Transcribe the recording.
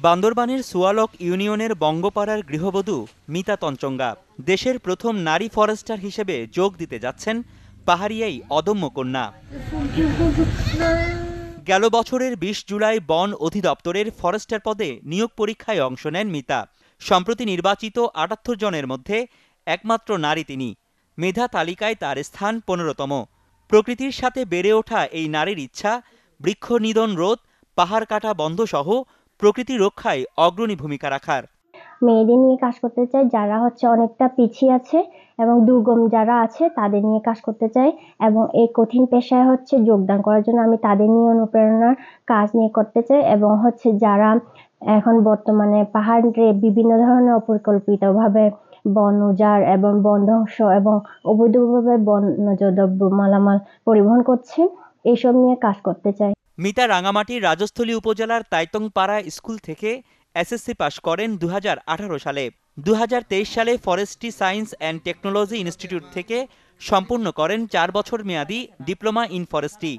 বান্দরবানের সুয়ালক ইউনিয়নের বঙ্গপাড়ার গৃহবধূ মিতা তঞ্চঙ্গা দেশের প্রথম নারী ফরেস্টার হিসেবে যোগ দিতে যাচ্ছেন পাহাড়িয়াই অদম্য কন্যা। গেল বছরের ২০ জুলাই বন অধিদপ্তরের ফরেস্টার পদে নিয়োগ পরীক্ষায় অংশ নেন মিতা। সম্প্রতি নির্বাচিত ৭৮ জনের মধ্যে একমাত্র নারী তিনি। মেধা তালিকায় তার স্থান ১৫তম। প্রকৃতির সাথে বেড়ে ওঠা এই নারীর ইচ্ছা বৃক্ষ নিধন রোধ, পাহাড় কাটা বন্ধ সহ প্রকৃতি রক্ষায় অগ্রণী ভূমিকা রাখার। মেয়েদের নিয়ে কাজ করতে চাই যারা অনেকটা পিছিয়ে আছে এবং দুর্গম যারা আছে তাদের নিয়ে কাজ করতে চাই, এবং এই কঠিন পেশায় যোগদান করার জন্য আমি তাদের নিয়ে অনুপ্রেরণার কাজ নিয়ে করতে চাই, এবং যারা এখন বর্তমানে পাহাড়ে বিভিন্ন ধরনের অপরিকল্পিতভাবে বন উজাড় এবং বন ধ্বংস এবং অবৈধভাবে বন্যজ দ্রব্য মালামাল পরিবহন করছে, এইসব নিয়ে কাজ করতে চাই। মিতা রাঙামাটির রাজস্থলী উপজেলার তাইতংপাড়া স্কুল থেকে এসএসসি পাশ করেন ২০১৮ সালে। ২০২৩ সালে forestry science and technology institute থেকে সম্পূর্ণ করেন ৪ বছর মেয়াদী ডিপ্লোমা ইন ফরেস্ট্রি।